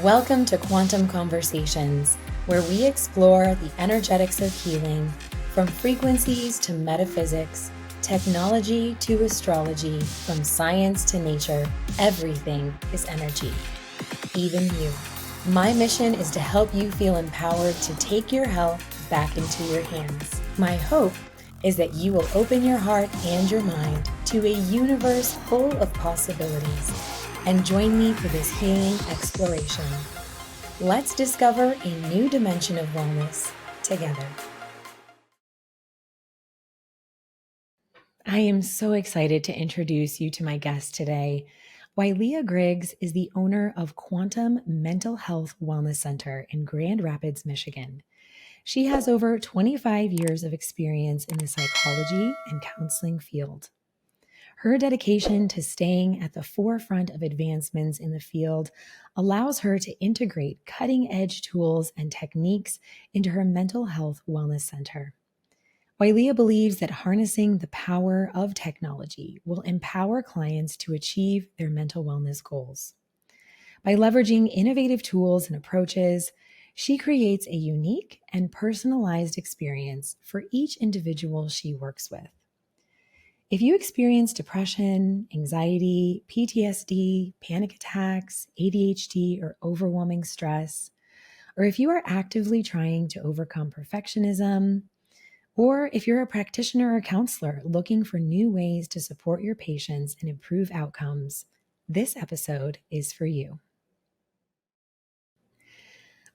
Welcome to Quantum Conversations, where we explore the energetics of healing, from frequencies to metaphysics, technology to astrology, from science to nature. Everything is energy, even you. My mission is to help you feel empowered to take your health back into your hands. My hope is that you will open your heart and your mind to a universe full of possibilities and join me for this healing exploration. Let's discover a new dimension of wellness together. I am so excited to introduce you to my guest today. Wylea Griggs is the owner of Quantum Mental Health Wellness Center in Grand Rapids, Michigan. She has over 25 years of experience in the psychology and counseling field. Her dedication to staying at the forefront of advancements in the field allows her to integrate cutting-edge tools and techniques into her mental health wellness center. Wylea believes that harnessing the power of technology will empower clients to achieve their mental wellness goals. By leveraging innovative tools and approaches, she creates a unique and personalized experience for each individual she works with. If you experience depression, anxiety, PTSD, panic attacks, ADHD, or overwhelming stress, or if you are actively trying to overcome perfectionism, or if you're a practitioner or counselor looking for new ways to support your patients and improve outcomes, this episode is for you.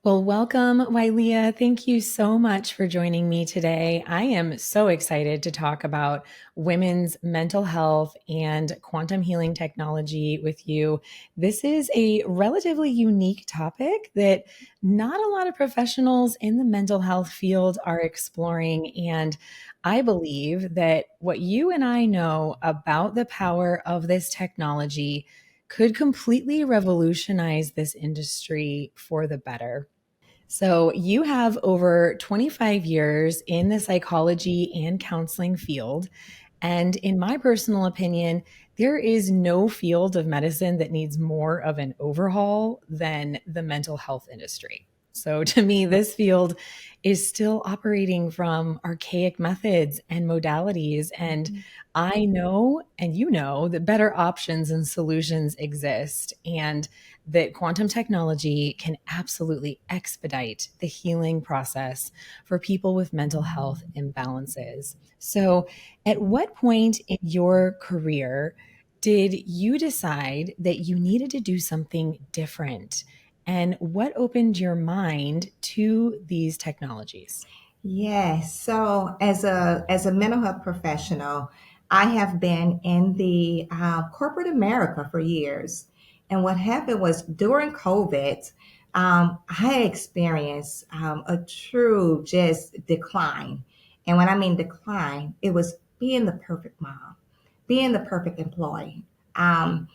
Well, welcome, Wylea. Thank you so much for joining me today. I am so excited to talk about women's mental health and quantum healing technology with you. This is a relatively unique topic that not a lot of professionals in the mental health field are exploring. And I believe that what you and I know about the power of this technology could completely revolutionize this industry for the better. So you have over 25 years in the psychology and counseling field. And in my personal opinion, there is no field of medicine that needs more of an overhaul than the mental health industry. So to me, this field is still operating from archaic methods and modalities. And I know, and you know, that better options and solutions exist, and that quantum technology can absolutely expedite the healing process for people with mental health imbalances. So, at what point in your career did you decide that you needed to do something different? And what opened your mind to these technologies? Yes. So as a mental health professional, I have been in the corporate America for years. And what happened was during COVID, I experienced a true just decline. And when I mean decline, it was being the perfect mom, being the perfect employee. Um,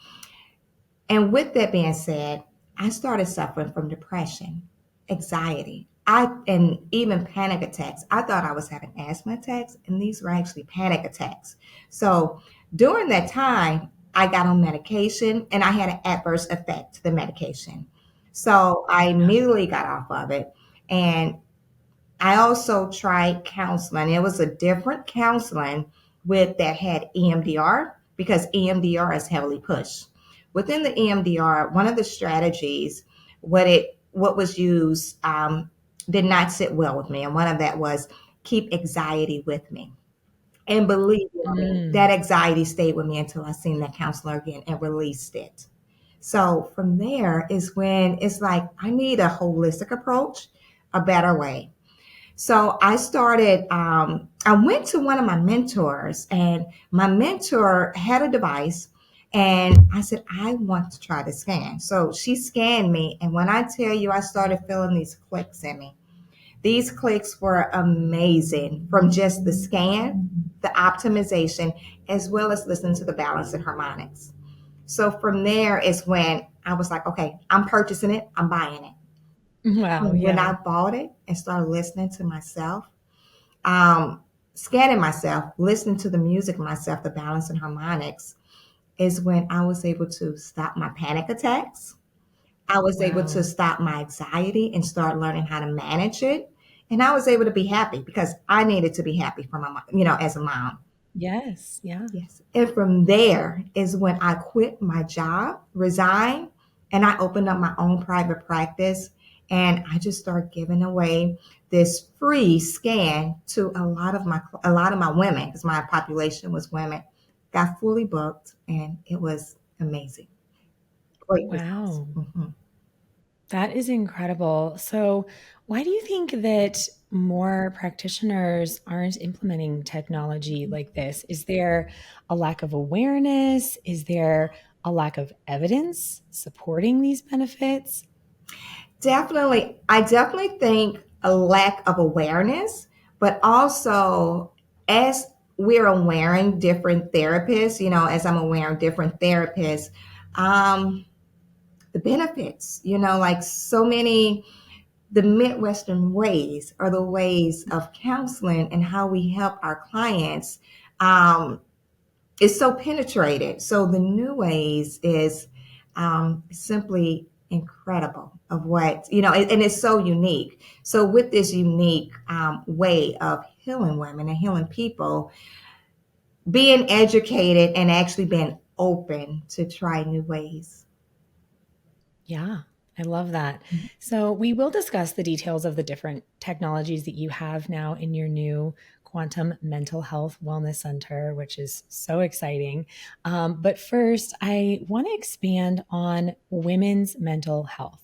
and with that being said, I started suffering from depression, anxiety, and even panic attacks. I thought I was having asthma attacks, and these were actually panic attacks. So during that time, I got on medication and I had an adverse effect to the medication. So I immediately got off of it. And I also tried counseling. It was a different counseling with that had EMDR because EMDR is heavily pushed. Within the EMDR, one of the strategies, what was used did not sit well with me, and one of that was keep anxiety with me. And believe me, that Mm. anxiety stayed with me until I seen that counselor again and released it. So from there is when it's like I need a holistic approach, a better way. So I went to one of my mentors, and my mentor had a device. And I said, I want to try the scan. So she scanned me. And when I tell you, I started feeling these clicks in me. These clicks were amazing from just the scan, the optimization, as well as listening to the balance and harmonics. So from there is when I was like, okay, I'm purchasing it, I'm buying it. Wow, And when I yeah. bought it and started listening to myself, um, scanning myself, listening to the music myself, the balance and harmonics, is when I was able to stop my panic attacks. I was able to Wow. stop my anxiety and start learning how to manage it. And I was able to be happy because I needed to be happy for my mom, as a mom. Yes. Yeah. Yes. And from there is when I quit my job, resigned, and I opened up my own private practice. And I just started giving away this free scan to a lot of my women, because my population was women. Got fully booked, and it was amazing. Great results. Wow. Mhm. That is incredible. So, why do you think that more practitioners aren't implementing technology like this? Is there a lack of awareness? Is there a lack of evidence supporting these benefits? Definitely, I definitely think a lack of awareness, but also as we're awareing different therapists, as I'm awareing different therapists, um, the benefits, like so many, the Midwestern ways are the ways of counseling and how we help our clients. Um, it's so penetrated. So the new ways is simply incredible of what, and it's so unique. So with this unique way of healing women and healing people, being educated and actually being open to try new ways. Yeah, I love that. So, we will discuss the details of the different technologies that you have now in your new Quantum Mental Health Wellness Center, which is so exciting. But first, I want to expand on women's mental health.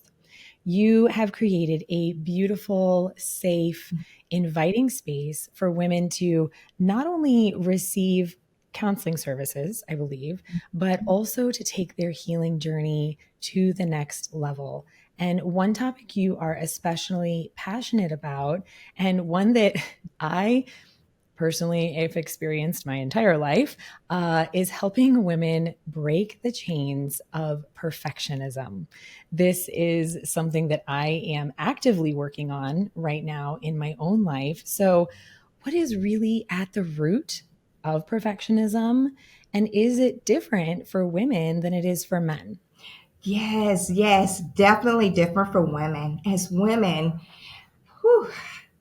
You have created a beautiful, safe, inviting space for women to not only receive counseling services, I believe, but also to take their healing journey to the next level. And one topic you are especially passionate about, and one that I personally have experienced my entire life, is helping women break the chains of perfectionism. This is something that I am actively working on right now in my own life. So, what is really at the root of perfectionism? And is it different for women than it is for men? Yes, yes, definitely different for women. As women, whew,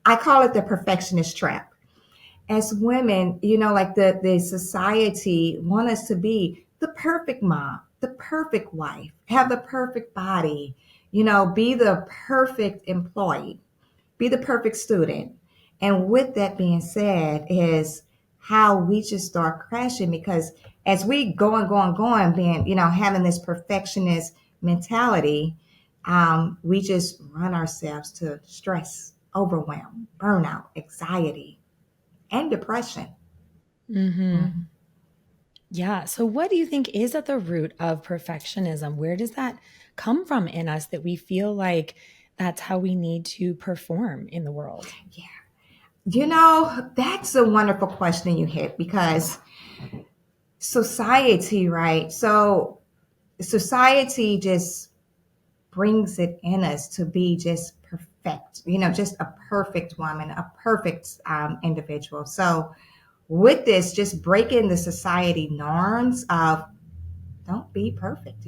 I call it the perfectionist trap. As women, like the society want us to be the perfect mom, the perfect wife, have the perfect body, be the perfect employee, be the perfect student. And with that being said, is how we just start crashing because as we going, being, having this perfectionist mentality, we just run ourselves to stress, overwhelm, burnout, anxiety, and depression. Hmm. Mhm. Yeah. So, what do you think is at the root of perfectionism? Where does that come from in us that we feel like that's how we need to perform in the world? Yeah. That's a wonderful question you hit because society, right? So society just brings it in us to be just perfect, just a perfect woman, a perfect individual. So with this, just breaking the society norms of don't be perfect.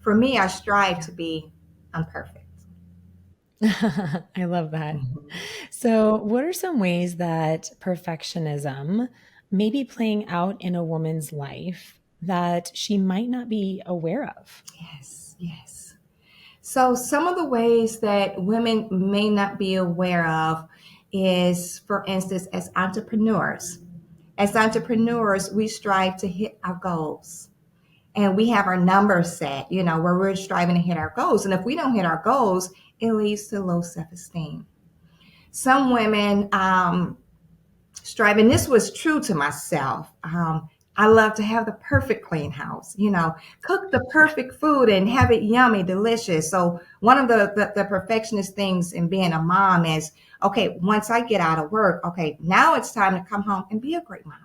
For me, I strive Yeah. to be imperfect. I love that. Mhm. So, what are some ways that perfectionism may be playing out in a woman's life that she might not be aware of? Yes, yes. So, some of the ways that women may not be aware of is, for instance, as entrepreneurs. As entrepreneurs, we strive to hit our goals and we have our numbers set, where we're striving to hit our goals. And if we don't hit our goals, it leads to low self esteem. Some women strive, and this was true to myself. I love to have the perfect clean house, cook the Yeah. perfect food and have it yummy, delicious. So one of the perfectionist things in being a mom is, okay, once I get out of work, okay, now it's time to come home and be a great mom.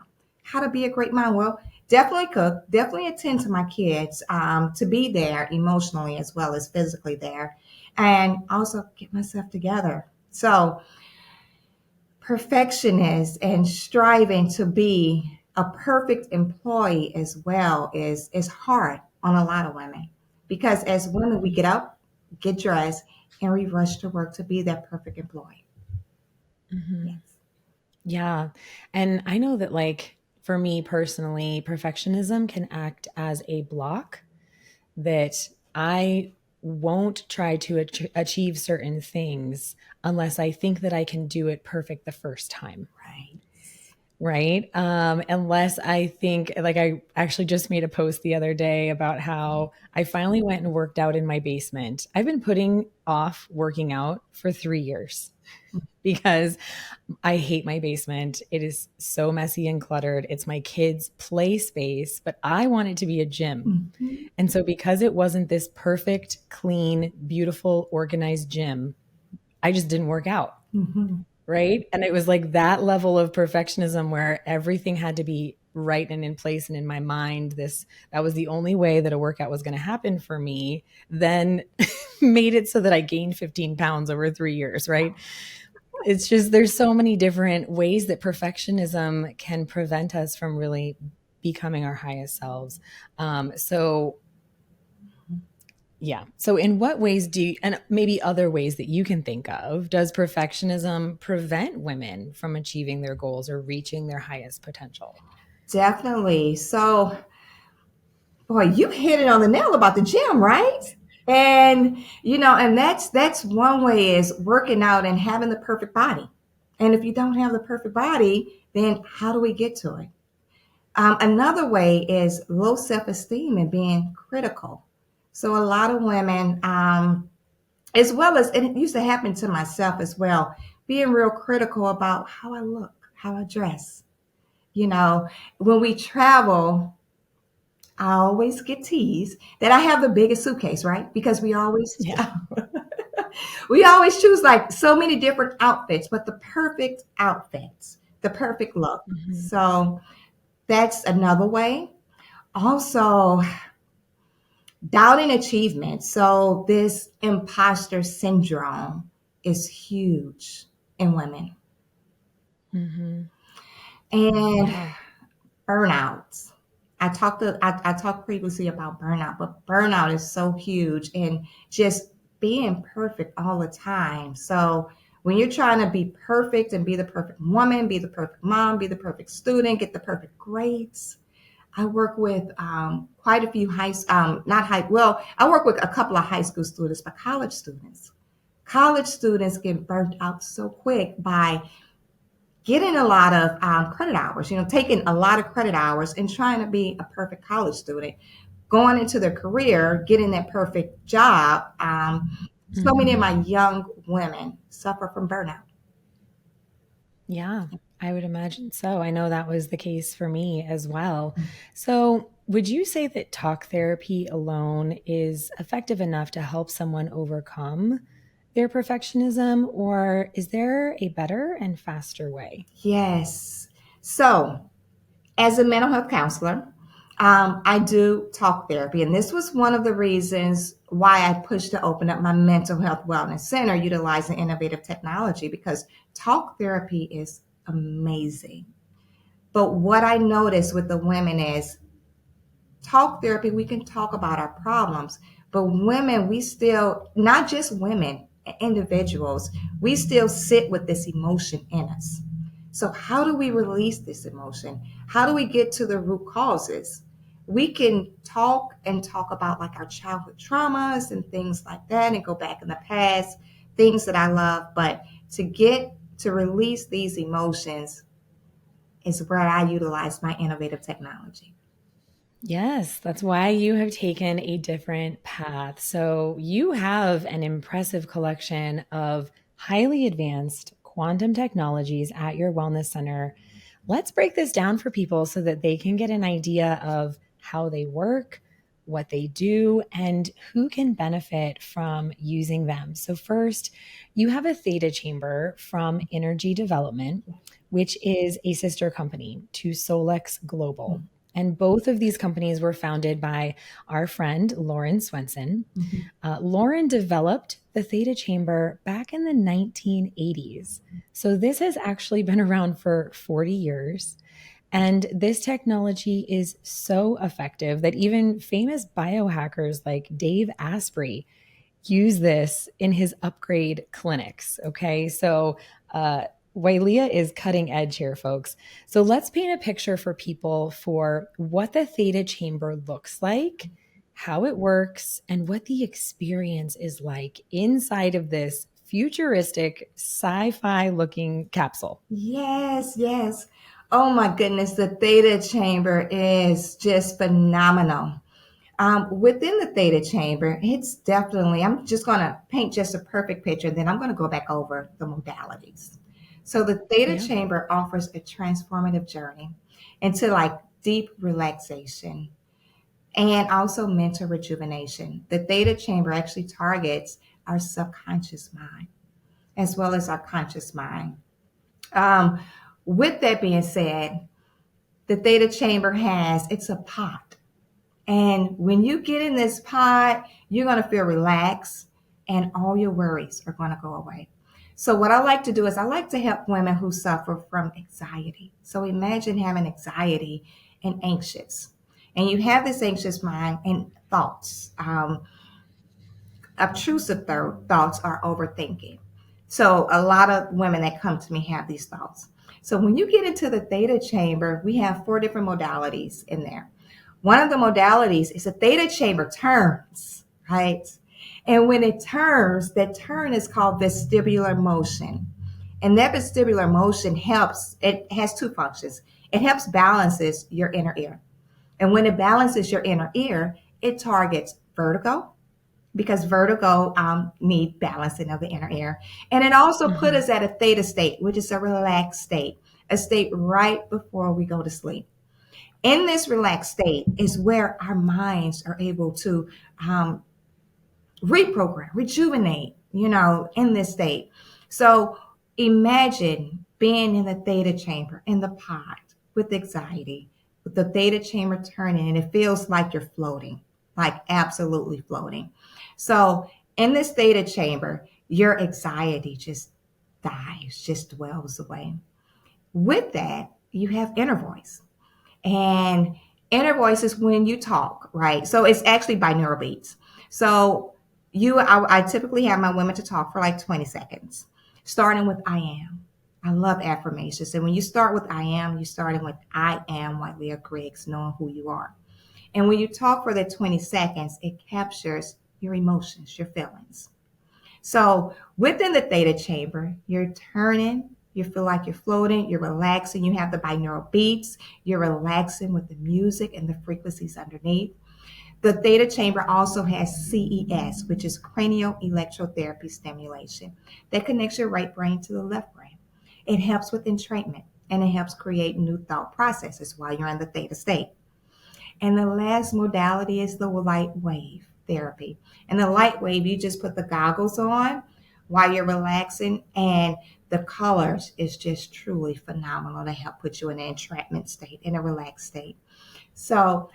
How to be a great mom? Well, definitely cook, definitely attend to my kids, to be there emotionally as well as physically there, and also get myself together. So perfectionist and striving to be a perfect employee as well is hard on a lot of women because as women we get up, get dressed, and we rush to work to be that perfect employee. Mhm. Yes. Yeah. And I know that, like, for me personally, perfectionism can act as a block that I won't try to achieve certain things unless I think that I can do it perfect the first time. Right. Right. Unless I think, like, I actually just made a post the other day about how I finally went and worked out in my basement. I've been putting off working out for 3 years because I hate my basement. It is so messy and cluttered. It's my kids' play space, but I want it to be a gym. Mm-hmm. And so, because it wasn't this perfect, clean, beautiful, organized gym, I just didn't work out. Mm-hmm. Right. And it was like that level of perfectionism where everything had to be right and in place and in my mind. That was the only way that a workout was going to happen for me. Then made it so that I gained 15 pounds over 3 years. Right. It's just, there's so many different ways that perfectionism can prevent us from really becoming our highest selves. So yeah. So, in what ways and maybe other ways that you can think of, does perfectionism prevent women from achieving their goals or reaching their highest potential? Definitely. So, boy, you hit it on the nail about the gym, right? And and that's one way is working out and having the perfect body. And if you don't have the perfect body, then how do we get to it? Another way is low self-esteem and being critical. So a lot of women, as well as, and it used to happen to myself as well, being real critical about how I look, how I dress. You know, when we travel, I always get teased that I have the biggest suitcase, right? Because we always Yeah. we always choose like so many different outfits, but the perfect outfits, the perfect look. Mhm. So that's another way. Also, doubting achievement. So this imposter syndrome is huge in women. Mhm. And Yeah. burnouts. I talked previously about burnout, but burnout is so huge and just being perfect all the time. So when you're trying to be perfect and be the perfect woman, be the perfect mom, be the perfect student, get the perfect grades. I work with quite a few not high, well, I work with a couple of high school students, but college students. College students get burnt out so quick by getting a lot of credit hours, taking a lot of credit hours and trying to be a perfect college student, going into their career, getting that perfect job. So many of Mhm. my young women suffer from burnout. Yeah, I would imagine so. I know that was the case for me as well. So, would you say that talk therapy alone is effective enough to help someone overcome their perfectionism, or is there a better and faster way? Yes. So, as a mental health counselor, I do talk therapy. And this was one of the reasons why I pushed to open up my mental health wellness center utilizing innovative technology because talk therapy is amazing. But what I noticed with the women is talk therapy, we can talk about our problems, but women, we still, not just women, individuals, we still sit with this emotion in us. So, how do we release this emotion? How do we get to the root causes? We can talk and talk about like our childhood traumas and things like that and go back in the past, things that I love. But to get to release these emotions is where I utilize my innovative technology. Yes, that's why you have taken a different path. So, you have an impressive collection of highly advanced quantum technologies at your wellness center. Let's break this down for people so that they can get an idea of how they work, what they do, and who can benefit from using them. So, first, you have a Theta Chamber from Energy Development, which is a sister company to Solex Global. And both of these companies were founded by our friend, Lauren Swenson. Mhm. Lauren developed the Theta Chamber back in the 1980s. So this has actually been around for 40 years. And this technology is so effective that even famous biohackers like Dave Asprey use this in his upgrade clinics. Okay. So, Wylea is cutting edge here, folks. So let's paint a picture for people for what the Theta Chamber looks like, how it works, and what the experience is like inside of this futuristic sci-fi looking capsule. Yes, yes. Oh my goodness, the Theta Chamber is just phenomenal. Within the Theta Chamber, it's definitely, I'm just going to paint just a perfect picture, then I'm going to go back over the modalities. So, the Theta Yeah. Chamber offers a transformative journey into like deep relaxation and also mental rejuvenation. The Theta Chamber actually targets our subconscious mind as well as our conscious mind. Um, with that being said, the Theta Chamber it's a pot. And when you get in this pod, you're going to feel relaxed and all your worries are going to go away. So, what I like to do is I like to help women who suffer from anxiety. So, imagine having anxiety and anxious, and you have this anxious mind and thoughts. Obtrusive thoughts are overthinking. So, a lot of women that come to me have these thoughts. So, when you get into the Theta Chamber, we have 4 different modalities in there. One of the modalities is a Theta Chamber turns, right? And when it turns, that turn is called vestibular motion. And that vestibular motion it has 2 functions. It helps balances your inner ear. And when it balances your inner ear, it targets vertigo, because vertigo need balancing of the inner ear. And it also put Mhm. us at a theta state, which is a relaxed state, a state right before we go to sleep. In this relaxed state is where our minds are able to um, reprogram, rejuvenate, in this state. So imagine being in the theta chamber, in the pod with anxiety, with the theta chamber turning, and it feels like you're floating, like absolutely floating. So in this theta chamber, your anxiety just dies, just dwells away. With that, you have inner voice. And inner voice is when you talk, right? So it's actually binaural beats. So I typically have my women to talk for like 20 seconds, starting with I am. I love affirmations. And when you start with I am, you're starting with I am Wylea Griggs, knowing who you are. And when you talk for that 20 seconds, it captures your emotions, your feelings. So within the theta chamber, you're turning, you feel like you're floating, you're relaxing, you have the binaural beats, you're relaxing with the music and the frequencies underneath. The theta chamber also has CES, which is cranial electrotherapy stimulation, that connects your right brain to the left brain. It helps with entrainment and it helps create new thought processes while you're in the theta state. And the last modality is the light wave therapy. And the light wave, you just put the goggles on while you're relaxing, and the colors is just truly phenomenal to help put you in an entrapment state, in a relaxed state. So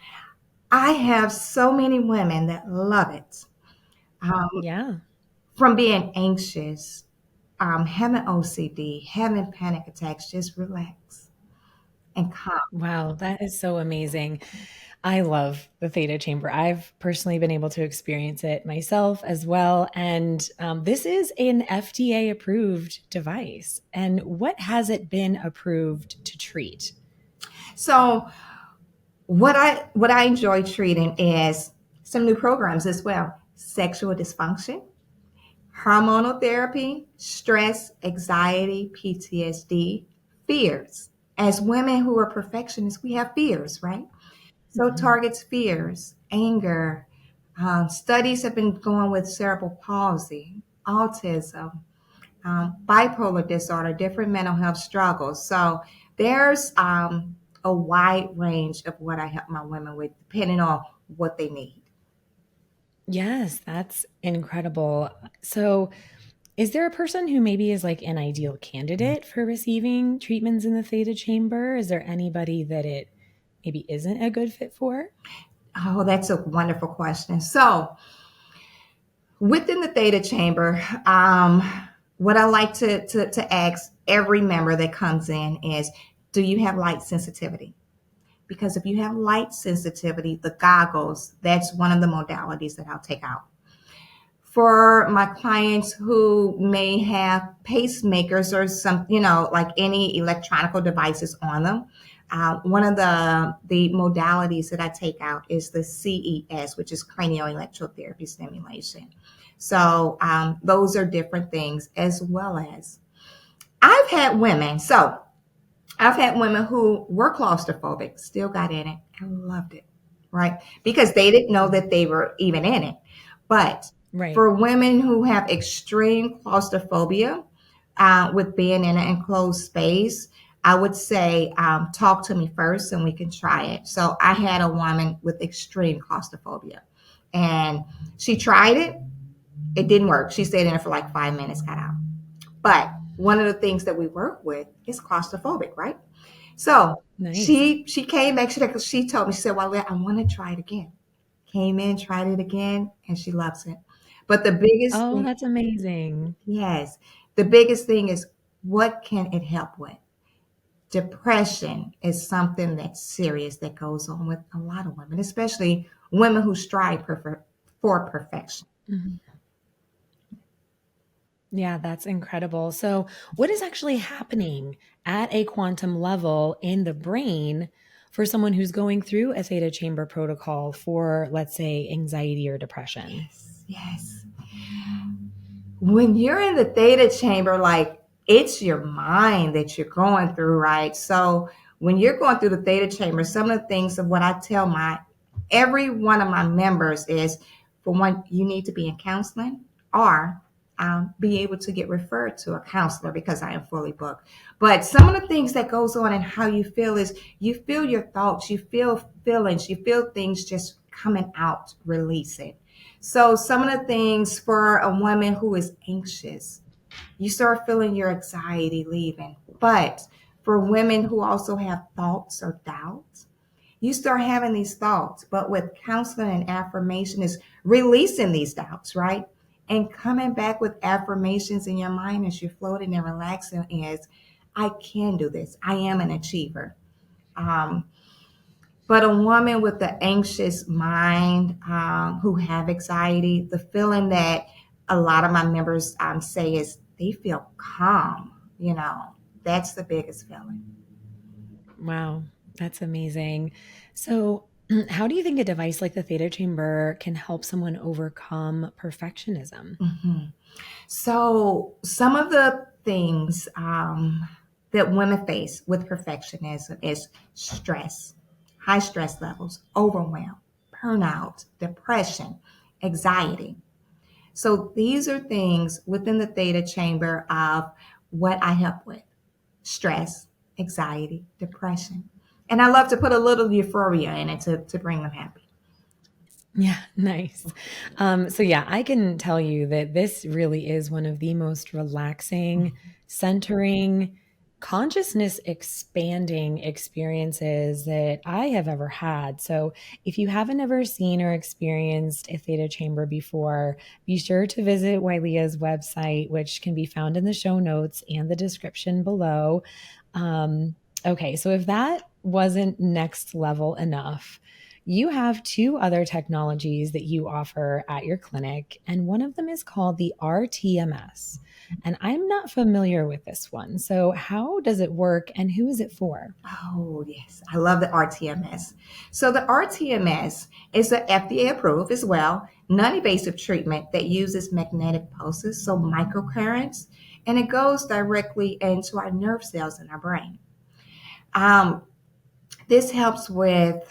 I have so many women that love it. Um, Yeah. from being anxious, having OCD, having panic attacks, just relax and calm. Wow, that is so amazing. I love the Theta Chamber. I've personally been able to experience it myself as well. And this is an FDA approved device. And what has it been approved to treat? So what I enjoy treating is some new programs as well: sexual dysfunction, hormonal therapy, stress, anxiety, PTSD, fears. As women who are perfectionists, we have fears, right? So it Mhm. targets fears, anger. Studies have been going with cerebral palsy, autism, bipolar disorder, different mental health struggles. So there's a wide range of what I help my women with, depending on what they need. Yes, that's incredible. So, is there a person who maybe is like an ideal candidate for receiving treatments in the Theta Chamber? Is there anybody that it maybe isn't a good fit for? Oh, that's a wonderful question. So within the theta chamber, what I like to ask every member that comes in is, do you have light sensitivity? Because if you have light sensitivity, the goggles, that's one of the modalities that I'll take out. For my clients who may have pacemakers or some, like any electronic devices on them, one of the modalities that I take out is the CES, which is cranial electrotherapy stimulation. So those are different things, as well as I've had women who were claustrophobic, still got in it and loved it, right? Because they didn't know that they were even in it. But Right. for women who have extreme claustrophobia with being in an enclosed space, I would say talk to me first and we can try it. So I had a woman with extreme claustrophobia and she tried it. It didn't work. She stayed in it for like 5 minutes, got out. But one of the things that we work with is claustrophobic, right? So Nice. she came back. She told me, she said, "Well, I want to try it again." Came in, tried it again, and she loves it. But the biggest Oh, thing, that's amazing. yes, the biggest thing is what can it help with? Depression is something that's serious that goes on with a lot of women, especially women who strive for perfection. Mhm. Yeah, that's incredible. So, what is actually happening at a quantum level in the brain for someone who's going through a theta chamber protocol for, let's say, anxiety or depression? Yes, yes. When you're in the theta chamber, like it's your mind that you're going through, right? So when you're going through the theta chamber, some of the things of what I tell my every one of my members is, for one, you need to be in counseling or be able to get referred to a counselor because I am fully booked. But some of the things that goes on and how you feel is you feel your thoughts, you feel feelings, you feel things just coming out, releasing. So some of the things for a woman who is anxious, you start feeling your anxiety leaving. But for women who also have thoughts or doubts, you start having these thoughts. But with counseling and affirmation is releasing these doubts, right? And coming back with affirmations in your mind as you're floating and relaxing is, I can do this. I am an achiever. Um, but a woman with the anxious mind who have anxiety, the feeling that a lot of my members say is they feel calm. That's the biggest feeling. Wow, that's amazing. So, how do you think a device like the theta chamber can help someone overcome perfectionism? Mhm. So, some of the things that women face with perfectionism is stress, high stress levels, overwhelm, burnout, depression, anxiety. So these are things within the theta chamber of what I help with: stress, anxiety, depression. And I love to put a little euphoria in it to bring them happy. Yeah, nice. So yeah, I can tell you that this really is one of the most relaxing, centering, consciousness expanding experiences that I have ever had. So if you haven't ever seen or experienced a theta chamber before, be sure to visit Wylea's website, which can be found in the show notes and the description below. Okay, so if that wasn't next level enough, you have two other technologies that you offer at your clinic, and one of them is called the RTMS. And I'm not familiar with this one. So, how does it work and who is it for? Oh, yes. I love the RTMS. So the RTMS is the FDA approved as well, non-invasive treatment that uses magnetic pulses, so microcurrents, and it goes directly into our nerve cells in our brain. Um, this helps with,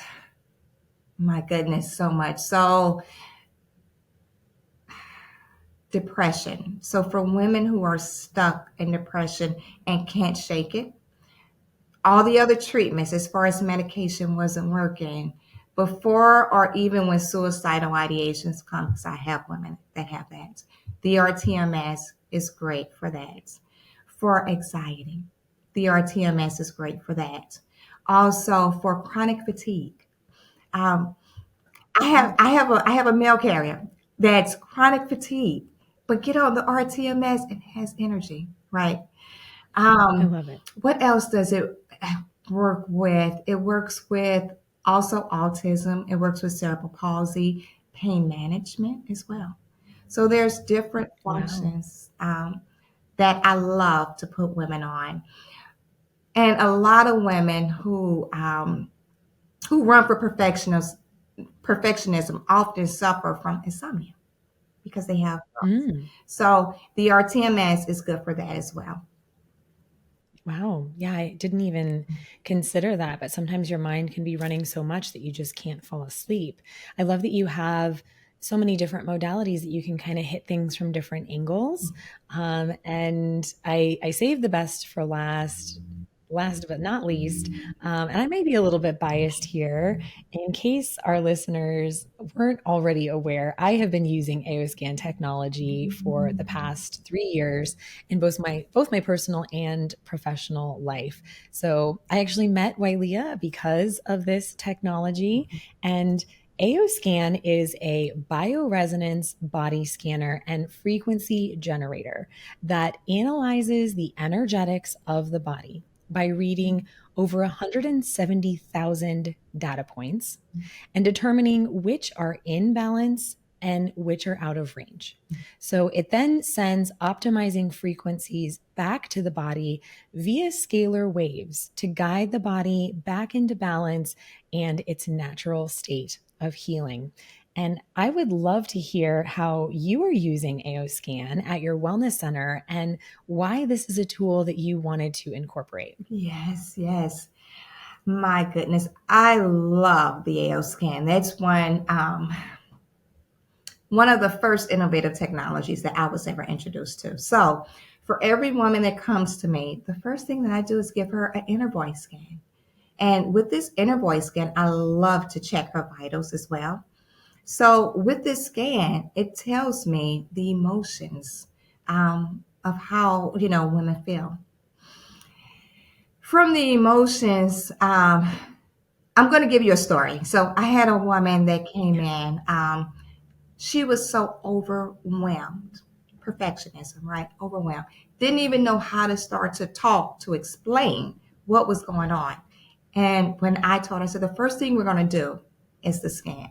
my goodness, so much. So depression. So for women who are stuck in depression and can't shake it, all the other treatments as far as medication wasn't working before or even when suicidal ideations come, because I have women that have that. The RTMS is great for that. For anxiety, the RTMS is great for that. Also for chronic fatigue. Um, I have a mail carrier that's chronic fatigue, but get on the RTMS and has energy, right? I love it. What else does it work with? It works with also autism. It works with cerebral palsy, pain management as well. So there's different Wow. functions that I love to put women on. And a lot of women who run for perfectionism often suffer from insomnia because they have thoughts. Mm. So the RTMS is good for that as well. Wow. Yeah, I didn't even consider that, but sometimes your mind can be running so much that you just can't fall asleep. I love that you have so many different modalities that you can kind of hit things from different angles. And I saved the best for last. Last but not least, and I may be a little bit biased here, in case our listeners weren't already aware, I have been using AOScan technology for the past 3 years in both my personal and professional life. So I actually met Wylea because of this technology, and AOScan is a bioresonance body scanner and frequency generator that analyzes the energetics of the body by reading over 170,000 data points and determining which are in balance and which are out of range. So it then sends optimizing frequencies back to the body via scalar waves to guide the body back into balance and its natural state of healing. And I would love to hear how you are using AOScan at your wellness center and why this is a tool that you wanted to incorporate. Yes, yes. My goodness, I love the AO scan. That's one of the first innovative technologies that I was ever introduced to. So, for every woman that comes to me, the first thing that I do is give her an inner voice scan. And with this inner voice scan, I love to check her vitals as well. So, with this scan, it tells me the emotions of how women feel. From the emotions, I'm going to give you a story. So, I had a woman that came in. She was so overwhelmed. Perfectionism, right? Overwhelmed. Didn't even know how to start to talk to explain what was going on. And when I told her, I said, the first thing we're going to do is the scan.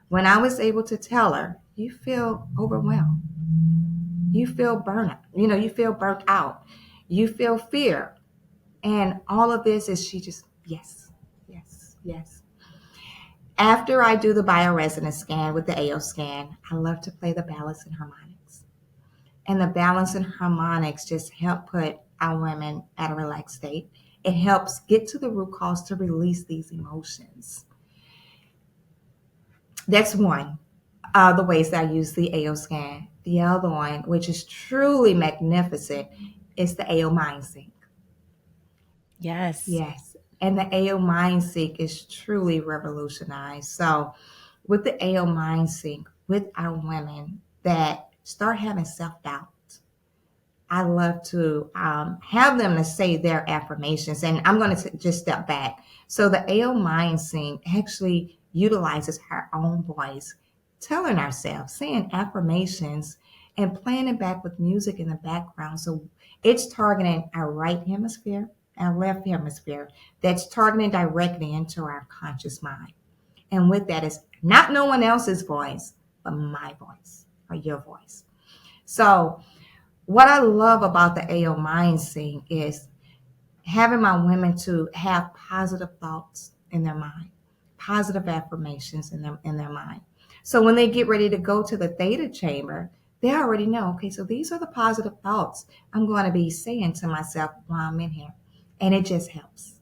When I was able to tell her, you feel overwhelmed, you feel burnout, you feel burnt out, you feel fear. And all of this is she just, yes, yes, yes. After I do the bioresonance scan with the AO scan, I love to play the balance and harmonics. And the balance and harmonics just help put our women at a relaxed state. It helps get to the root cause to release these emotions. That's one of the ways that I use the AO scan. The other one, which is truly magnificent, is the AO Mind Sync. Yes. Yes. And the AO Mind Sync is truly revolutionized. So, with the AO Mind Sync, with our women that start having self doubt, I love to have them to say their affirmations. And I'm going to just step back. So, the AO Mind Sync actually utilizes our own voice, telling ourselves, saying affirmations, and playing it back with music in the background. So, it's targeting our right hemisphere, our left hemisphere, that's targeting directly into our conscious mind. And with that is not no one else's voice, but my voice or your voice. So, what I love about the AO Mind Sync is having my women to have positive thoughts in their mind, positive affirmations in their mind. So when they get ready to go to the Theta Chamber, they already know, okay, so these are the positive thoughts I'm going to be saying to myself while I'm in here. And it just helps.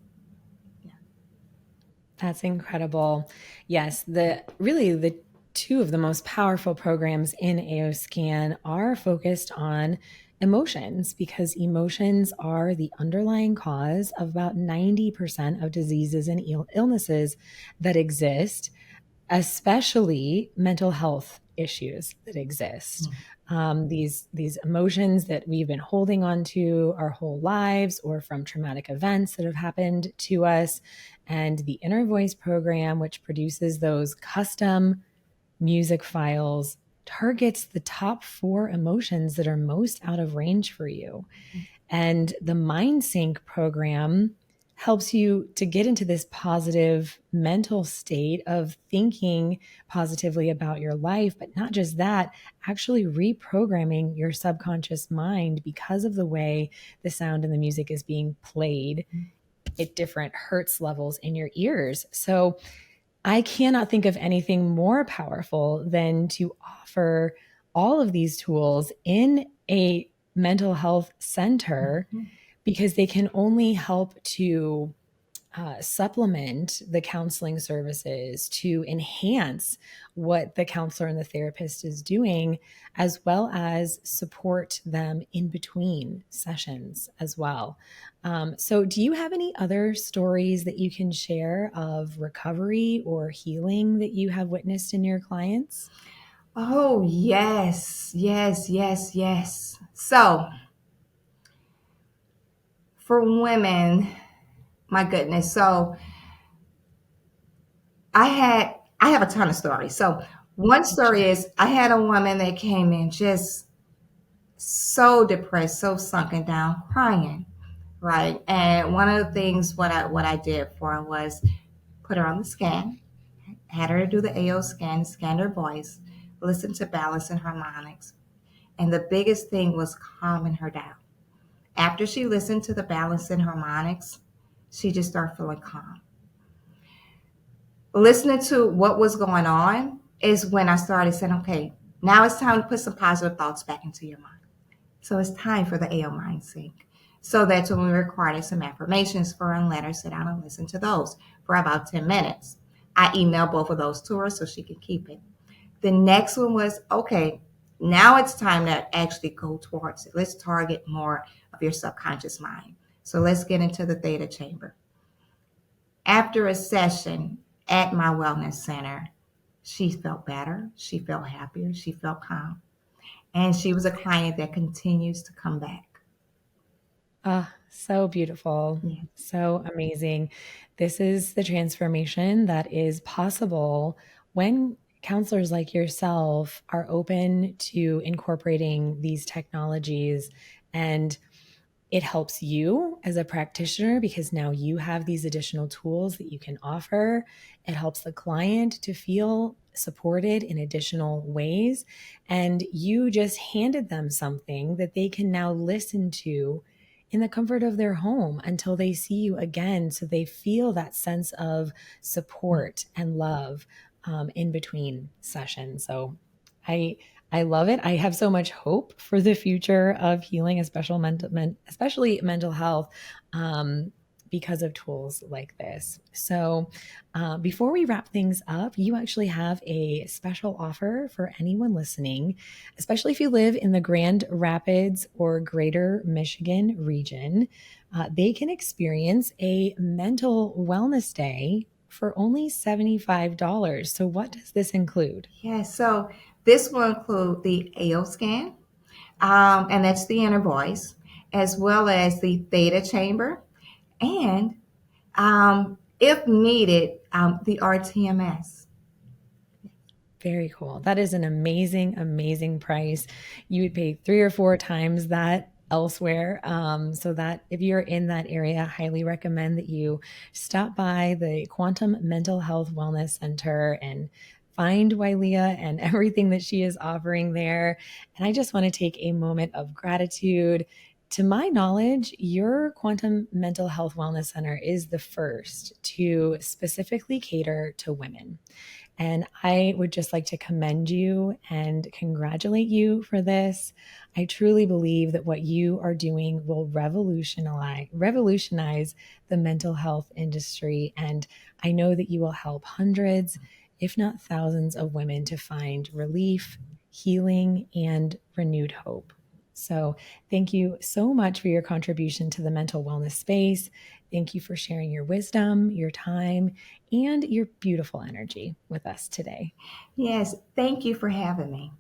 Yeah. That's incredible. Yes, the two of the most powerful programs in AOScan are focused on emotions because emotions are the underlying cause of about 90% of diseases and illnesses that exist, especially mental health issues that exist. These emotions that we've been holding on to our whole lives or from traumatic events that have happened to us. And the Inner Voice program, which produces those custom music files, targets the top 4 emotions that are most out of range for you. And the Mind Sync program helps you to get into this positive mental state of thinking positively about your life. But not just that, actually reprogramming your subconscious mind because of the way the sound and the music is being played at different hertz levels in your ears. So I cannot think of anything more powerful than to offer all of these tools in a mental health center, because they can only help to supplement the counseling services, to enhance what the counselor and the therapist is doing, as well as support them in between sessions as well. So, do you have any other stories that you can share of recovery or healing that you have witnessed in your clients? Oh, yes, yes, yes, yes. So, for women, my goodness. So, I have a ton of stories. So, one story is I had a woman that came in just so depressed, so sunken down, crying, right? And one of the things what I did for her was put her on the scan, had her do the AO scan, scan her voice, listen to balance and harmonics. And the biggest thing was calming her down. After she listened to the balance and harmonics, she just started feeling calm. Listening to what was going on is when I started saying, okay, now it's time to put some positive thoughts back into your mind. So it's time for the AO Mind Sync. So that's when we recorded some affirmations for her and let her sit down and listen to those for about 10 minutes. I emailed both of those to her so she could keep it. The next one was, okay, now it's time to actually go towards it. Let's target more of your subconscious mind. So let's get into the Theta Chamber. After a session at my wellness center, she felt better. She felt happier. She felt calm. And she was a client that continues to come back. Ah, so beautiful. Yeah. So amazing. This is the transformation that is possible when counselors like yourself are open to incorporating these technologies, and it helps you as a practitioner because now you have these additional tools that you can offer. It helps the client to feel supported in additional ways. And you just handed them something that they can now listen to in the comfort of their home until they see you again. So they feel that sense of support and love in between sessions. So I I love it. I have so much hope for the future of healing, especially mental health, because of tools like this. So, before we wrap things up, you actually have a special offer for anyone listening, especially if you live in the Grand Rapids or Greater Michigan region. They can experience a mental wellness day for only $75. So, what does this include? Yeah, so this will include the AO scan, and that's the inner voice, as well as the Theta Chamber, and if needed, the RTMS. Very cool. That is an amazing, amazing price. You would pay 3 or 4 times that elsewhere. So that if you're in that area, I highly recommend that you stop by the Quantum Mental Health Wellness Center and find Wylea and everything that she is offering there. And I just want to take a moment of gratitude. To my knowledge, your Quantum Mental Health Wellness Center is the first to specifically cater to women. And I would just like to commend you and congratulate you for this. I truly believe that what you are doing will revolutionize the mental health industry. And I know that you will help hundreds, if not thousands, of women to find relief, healing, and renewed hope. So, thank you so much for your contribution to the mental wellness space. Thank you for sharing your wisdom, your time, and your beautiful energy with us today. Yes, thank you for having me.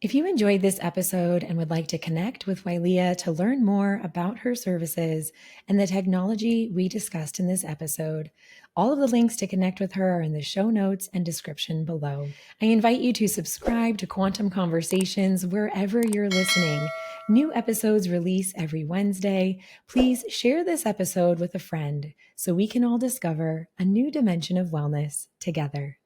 If you enjoyed this episode and would like to connect with Wylea to learn more about her services and the technology we discussed in this episode, all of the links to connect with her are in the show notes and description below. I invite you to subscribe to Quantum Conversations wherever you're listening. New episodes release every Wednesday. Please share this episode with a friend so we can all discover a new dimension of wellness together.